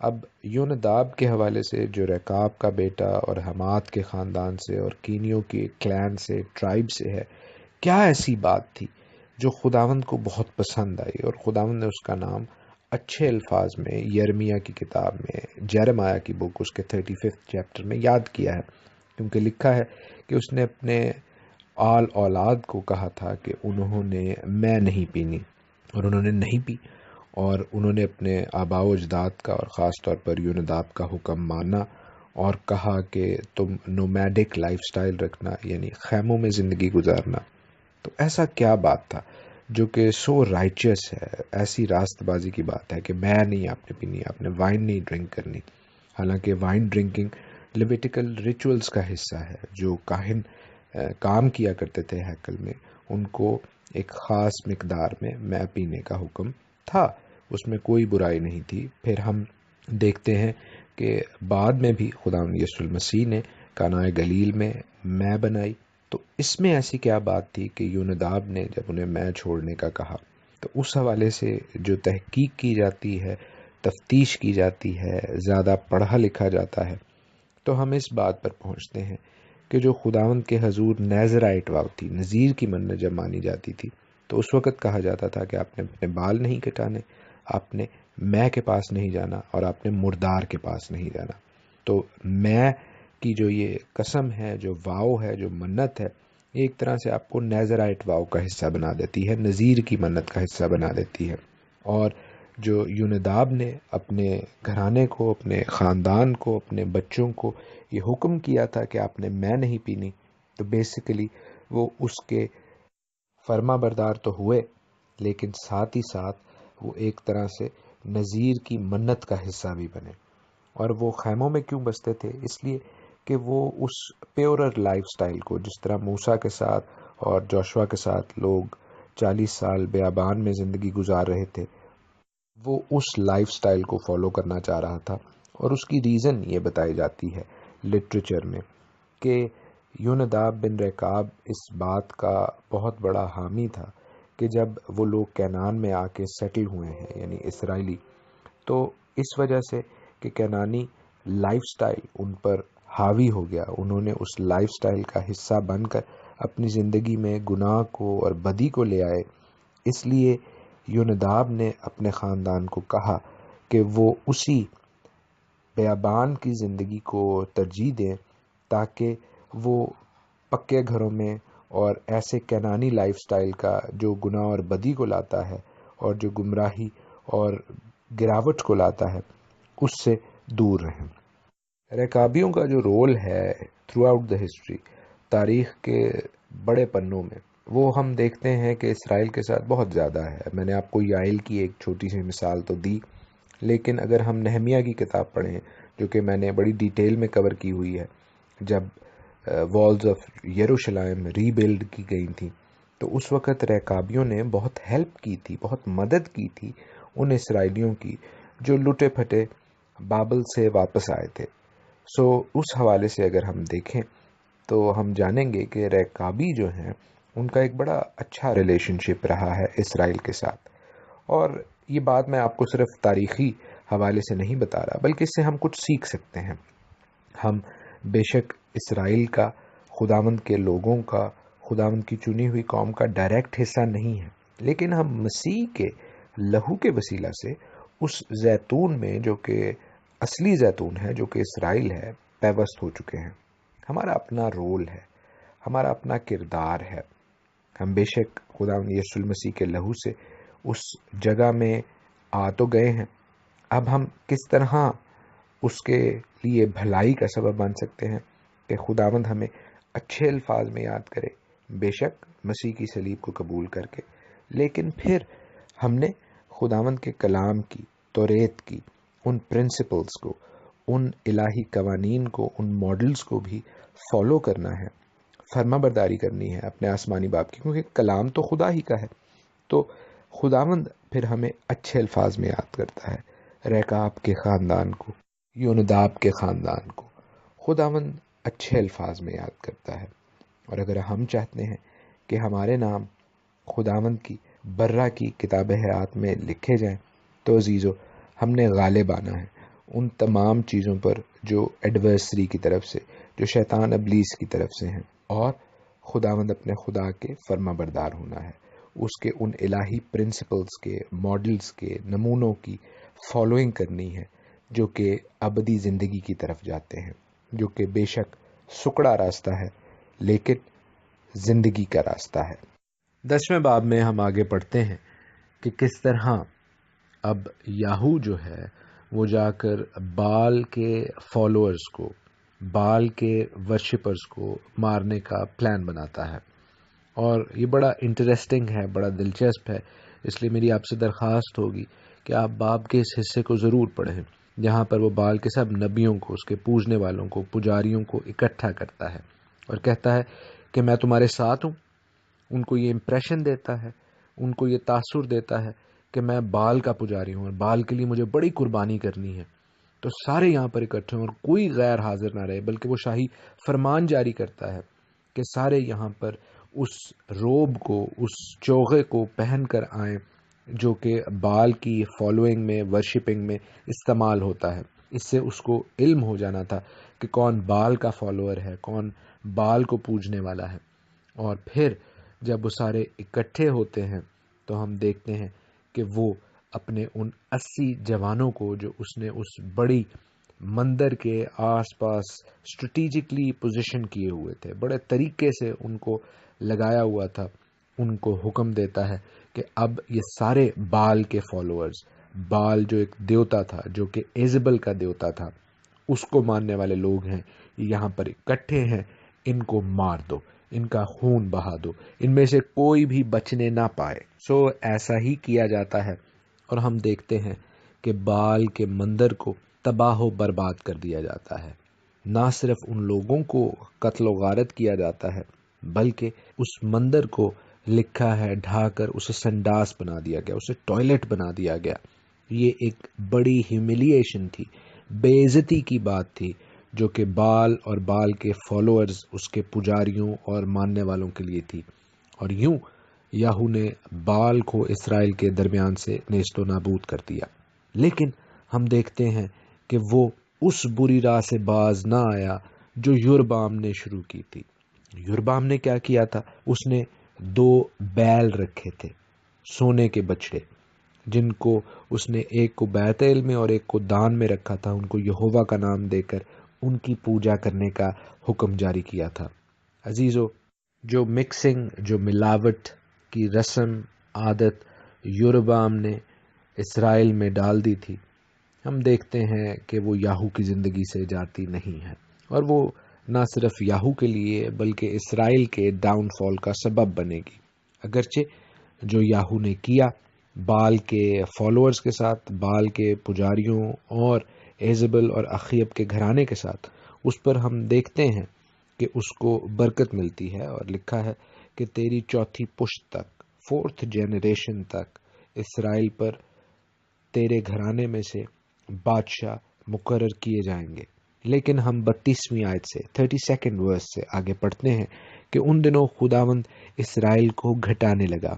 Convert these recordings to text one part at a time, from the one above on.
اب یوناداب کے حوالے سے، جو ریکاب کا بیٹا اور حماد کے خاندان سے اور کینیوں کے کلین سے، ٹرائب سے ہے، کیا ایسی بات تھی جو خداوند کو بہت پسند آئی اور خداوند نے اس کا نام اچھے الفاظ میں یرمیہ کی کتاب میں، جیرمایہ کی بک اس کے 35 چیپٹر میں یاد کیا ہے؟ کیونکہ لکھا ہے کہ اس نے اپنے آل اولاد کو کہا تھا کہ انہوں نے میں نہیں پینی، اور انہوں نے نہیں پی، اور انہوں نے اپنے آباء و اجداد کا اور خاص طور پر یوناداب کا حکم مانا اور کہا کہ تم نومیڈک لائف سٹائل رکھنا، یعنی خیموں میں زندگی گزارنا۔ تو ایسا کیا بات تھا جو کہ سو رائچس ہے، ایسی راست بازی کی بات ہے کہ میں نہیں آپ نے پینی، آپ نے وائن نہیں ڈرنک کرنی؟ حالانکہ وائن ڈرنکنگ لیویٹیکل ریچولز کا حصہ ہے، جو کاہن کام کیا کرتے تھے ہیکل میں، ان کو ایک خاص مقدار میں پینے کا حکم تھا، اس میں کوئی برائی نہیں تھی۔ پھر ہم دیکھتے ہیں کہ بعد میں بھی خدا یسوع المسیح نے کانائے گلیل میں بنائی، تو اس میں ایسی کیا بات تھی کہ یوناداب نے جب انہیں میں چھوڑنے کا کہا؟ تو اس حوالے سے جو تحقیق کی جاتی ہے، تفتیش کی جاتی ہے، زیادہ پڑھا لکھا جاتا ہے، تو ہم اس بات پر پہنچتے ہیں کہ جو خداوند کے حضور نیزرائٹ واو تھی، نذیر کی منت جب مانی جاتی تھی، تو اس وقت کہا جاتا تھا کہ آپ نے اپنے بال نہیں کٹانے، آپ نے میں کے پاس نہیں جانا، اور آپ نے مردار کے پاس نہیں جانا۔ تو میں کی جو یہ قسم ہے، جو واو ہے، جو منت ہے، یہ ایک طرح سے آپ کو نیزرائٹ واو کا حصہ بنا دیتی ہے، نذیر کی منت کا حصہ بنا دیتی ہے۔ اور جو یوناداب نے اپنے گھرانے کو، اپنے خاندان کو، اپنے بچوں کو یہ حکم کیا تھا کہ آپ نے میں نہیں پینی، تو بیسیکلی وہ اس کے فرما بردار تو ہوئے، لیکن ساتھ ہی ساتھ وہ ایک طرح سے نذیر کی منت کا حصہ بھی بنے۔ اور وہ خیموں میں کیوں بستے تھے؟ اس لیے کہ وہ اس پیورر لائف سٹائل کو، جس طرح موسیٰ کے ساتھ اور جوشوا کے ساتھ لوگ 40 سال بیابان میں زندگی گزار رہے تھے، وہ اس لائف سٹائل کو فالو کرنا چاہ رہا تھا۔ اور اس کی ریزن یہ بتائی جاتی ہے لٹریچر میں کہ یوناداب بن ریکاب اس بات کا بہت بڑا حامی تھا کہ جب وہ لوگ کینان میں آ کے سیٹل ہوئے ہیں، یعنی اسرائیلی، تو اس وجہ سے کہ کینانی لائف سٹائل ان پر حاوی ہو گیا، انہوں نے اس لائف سٹائل کا حصہ بن کر اپنی زندگی میں گناہ کو اور بدی کو لے آئے۔ اس لیے یوناداب نے اپنے خاندان کو کہا کہ وہ اسی بیابان کی زندگی کو ترجیح دیں، تاکہ وہ پکے گھروں میں اور ایسے کینانی لائف سٹائل کا جو گناہ اور بدی کو لاتا ہے اور جو گمراہی اور گراوٹ کو لاتا ہے، اس سے دور رہیں۔ ریکابیوں کا جو رول ہے تھرو آؤٹ دا ہسٹری، تاریخ کے بڑے پنوں میں، وہ ہم دیکھتے ہیں کہ اسرائیل کے ساتھ بہت زیادہ ہے۔ میں نے آپ کو یائل کی ایک چھوٹی سی مثال تو دی، لیکن اگر ہم نہمیہ کی کتاب پڑھیں، جو کہ میں نے بڑی ڈیٹیل میں کور کی ہوئی ہے، جب walls of Jerusalem rebuild کی گئی تھیں، تو اس وقت ریکابیوں نے بہت ہیلپ کی تھی، بہت مدد کی تھی ان اسرائیلیوں کی جو لٹے پھٹے بابل سے واپس آئے تھے۔ اس حوالے سے اگر ہم دیکھیں تو ہم جانیں گے کہ ریکابی جو ہیں، ان کا ایک بڑا اچھا ریلیشن شپ رہا ہے اسرائیل کے ساتھ۔ اور یہ بات میں آپ کو صرف تاریخی حوالے سے نہیں بتا رہا، بلکہ اس سے ہم کچھ سیکھ سکتے ہیں۔ ہم بے شک اسرائیل کا، خداوند کے لوگوں کا، خداوند کی چنی ہوئی قوم کا ڈائریکٹ حصہ نہیں ہے، لیکن ہم مسیح کے لہو کے وسیلہ سے اس زیتون میں، جو کہ اصلی زیتون ہے، جو کہ اسرائیل ہے، پیوست ہو چکے ہیں۔ ہمارا اپنا رول ہے، ہمارا اپنا کردار ہے۔ ہم بے شک خداوند یسوع المسیح کے لہو سے اس جگہ میں آ تو گئے ہیں، اب ہم کس طرح اس کے لیے بھلائی کا سبب بن سکتے ہیں کہ خداوند ہمیں اچھے الفاظ میں یاد کرے، بے شک مسیح کی صلیب کو قبول کر کے، لیکن پھر ہم نے خداوند کے کلام کی، توریت کی، ان پرنسپلز کو، ان الہی قوانین کو، ان ماڈلز کو بھی فالو کرنا ہے، فرما برداری کرنی ہے اپنے آسمانی باپ کی، کیونکہ کلام تو خدا ہی کا ہے۔ تو خداوند پھر ہمیں اچھے الفاظ میں یاد کرتا ہے۔ ریکاب کے خاندان کو، یوناداب کے خاندان کو خداوند اچھے الفاظ میں یاد کرتا ہے۔ اور اگر ہم چاہتے ہیں کہ ہمارے نام خداوند کی برہ کی کتاب حیات میں لکھے جائیں، تو عزیزو، ہم نے غالب آنا ہے، ان تمام چیزوں پر جو ایڈورسری کی طرف سے، جو شیطان ابلیس کی طرف سے ہیں، اور خداوند اپنے خدا کے فرما بردار ہونا ہے، اس کے ان الہی پرنسپلز کے، ماڈلز کے، نمونوں کی فالوئنگ کرنی ہے جو کہ ابدی زندگی کی طرف جاتے ہیں، جو کہ بے شک سکڑا راستہ ہے لیکن زندگی کا راستہ ہے۔ 10ویں باب میں ہم آگے پڑھتے ہیں کہ کس طرح اب یاہو جو ہے وہ جا کر بال کے فالوورز کو، بال کے ورشپرز کو مارنے کا پلان بناتا ہے، اور یہ بڑا انٹرسٹنگ ہے، بڑا دلچسپ ہے، اس لیے میری آپ سے درخواست ہوگی کہ آپ باب کے اس حصے کو ضرور پڑھیں، جہاں پر وہ بال کے سب نبیوں کو، اس کے پوجنے والوں کو، پجاریوں کو اکٹھا کرتا ہے اور کہتا ہے کہ میں تمہارے ساتھ ہوں۔ ان کو یہ امپریشن دیتا ہے، ان کو یہ تاثر دیتا ہے کہ میں بال کا پجاری ہوں اور بال کے لیے مجھے بڑی قربانی کرنی ہے، تو سارے یہاں پر اکٹھے ہوں اور کوئی غیر حاضر نہ رہے، بلکہ وہ شاہی فرمان جاری کرتا ہے کہ سارے یہاں پر اس روب کو، اس چوغے کو پہن کر آئیں جو کہ بال کی فالوئنگ میں، ورشپنگ میں استعمال ہوتا ہے۔ اس سے اس کو علم ہو جانا تھا کہ کون بال کا فالوور ہے، کون بال کو پوجنے والا ہے۔ اور پھر جب وہ سارے اکٹھے ہوتے ہیں تو ہم دیکھتے ہیں کہ وہ اپنے ان 80 جوانوں کو جو اس نے اس بڑی مندر کے آس پاس اسٹریٹجکلی پوزیشن کیے ہوئے تھے، بڑے طریقے سے ان کو لگایا ہوا تھا، ان کو حکم دیتا ہے کہ اب یہ سارے بال کے فالوورز، بال جو ایک دیوتا تھا، جو کہ ایزبل کا دیوتا تھا، اس کو ماننے والے لوگ ہیں، یہاں پر اکٹھے ہیں، ان کو مار دو، ان کا خون بہا دو، ان میں سے کوئی بھی بچنے نہ پائے۔ ایسا ہی کیا جاتا ہے، اور ہم دیکھتے ہیں کہ بال کے مندر کو تباہ و برباد کر دیا جاتا ہے۔ نہ صرف ان لوگوں کو قتل و غارت کیا جاتا ہے، بلکہ اس مندر کو لکھا ہے ڈھا کر اسے سنڈاس بنا دیا گیا، اسے ٹوائلٹ بنا دیا گیا۔ یہ ایک بڑی ہیوملیشن تھی، بے عزتی کی بات تھی، جو کہ بال اور بال کے فالوورز، اس کے پجاریوں اور ماننے والوں کے لیے تھی۔ اور یوں یاہو نے بال کو اسرائیل کے درمیان سے نیست و نابود کر دیا۔ لیکن ہم دیکھتے ہیں کہ وہ اس بری راہ سے باز نہ آیا جو یربام نے شروع کی تھی۔ یربام نے کیا کیا تھا؟ اس نے 2 بیل رکھے تھے، سونے کے بچڑے، جن کو اس نے ایک کو بیت ایل میں اور ایک کو دان میں رکھا تھا، ان کو یہوہ کا نام دے کر ان کی پوجا کرنے کا حکم جاری کیا تھا۔ عزیزو، جو مکسنگ، جو ملاوٹ کی رسم عادت یربام نے اسرائیل میں ڈال دی تھی، ہم دیکھتے ہیں کہ وہ یاہو کی زندگی سے جاتی نہیں ہے، اور وہ نہ صرف یاہو کے لیے بلکہ اسرائیل کے ڈاؤن فال کا سبب بنے گی۔ اگرچہ جو یاہو نے کیا بال کے فالوورز کے ساتھ، بال کے پجاریوں اور ایزبل اور اخیب کے گھرانے کے ساتھ، اس پر ہم دیکھتے ہیں کہ اس کو برکت ملتی ہے، اور لکھا ہے کہ تیری 4تھی پشت تک، 4th جنریشن تک اسرائیل پر تیرے گھرانے میں سے بادشاہ مقرر کیے جائیں گے۔ لیکن ہم 32ویں آیت سے 32nd ورس سے آگے پڑھتے ہیں کہ ان دنوں خداوند اسرائیل کو گھٹانے لگا،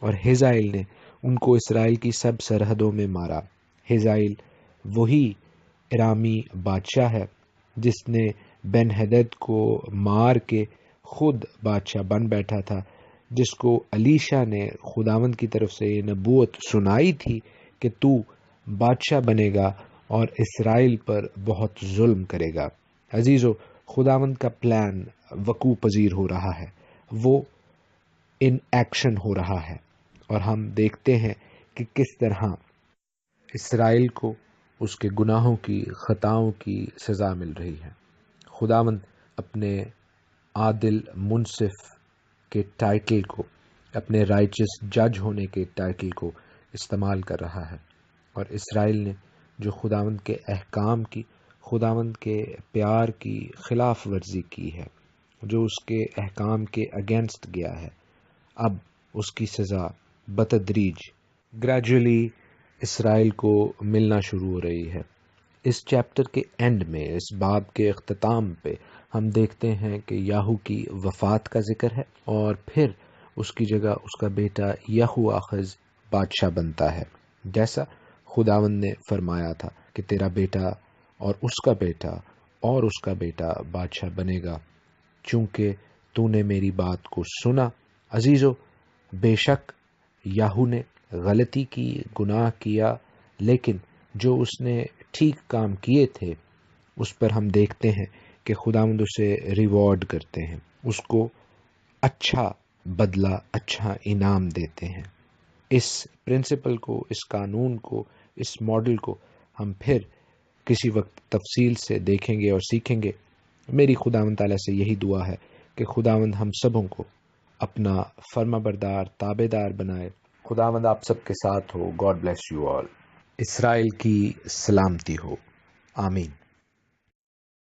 اور ہزائیل نے ان کو اسرائیل کی سب سرحدوں میں مارا۔ ہزائیل وہی ارامی بادشاہ ہے جس نے بن ہدد کو مار کے خود بادشاہ بن بیٹھا تھا، جس کو الیشا نے خداوند کی طرف سے یہ نبوت سنائی تھی کہ تو بادشاہ بنے گا اور اسرائیل پر بہت ظلم کرے گا۔ عزیزو، خداوند کا پلان وقوع پذیر ہو رہا ہے، وہ ان ایکشن ہو رہا ہے، اور ہم دیکھتے ہیں کہ کس طرح اسرائیل کو اس کے گناہوں کی، خطاؤں کی سزا مل رہی ہے۔ خداوند اپنے عادل منصف کے ٹائٹل کو، اپنے رائچس جج ہونے کے ٹائٹل کو استعمال کر رہا ہے، اور اسرائیل نے جو خداوند کے احکام کی، خداوند کے پیار کی خلاف ورزی کی ہے، جو اس کے احکام کے اگینسٹ گیا ہے، اب اس کی سزا بتدریج گریجولی اسرائیل کو ملنا شروع ہو رہی ہے۔ اس چیپٹر کے اینڈ میں، اس باب کے اختتام پہ ہم دیکھتے ہیں کہ یاہو کی وفات کا ذکر ہے، اور پھر اس کی جگہ اس کا بیٹا یہو آخذ بادشاہ بنتا ہے، جیسا خداوند نے فرمایا تھا کہ تیرا بیٹا اور اس کا بیٹا اور اس کا بیٹا بادشاہ بنے گا، چونکہ تو نے میری بات کو سنا۔ عزیزو، بے شک یاہو نے غلطی کی، گناہ کیا، لیکن جو اس نے ٹھیک کام کیے تھے اس پر ہم دیکھتے ہیں کہ خداوند اسے ریوارڈ کرتے ہیں، اس کو اچھا بدلہ، اچھا انعام دیتے ہیں۔ اس پرنسپل کو، اس قانون کو، اس ماڈل کو ہم پھر کسی وقت تفصیل سے دیکھیں گے اور سیکھیں گے۔ میری خداوند تعالیٰ سے یہی دعا ہے کہ خداوند ہم سبوں کو اپنا فرما بردار تابع دار بنائے۔ خداوند آپ سب کے ساتھ ہو۔ God bless you all. Israel کی سلامتی ہو۔ آمین۔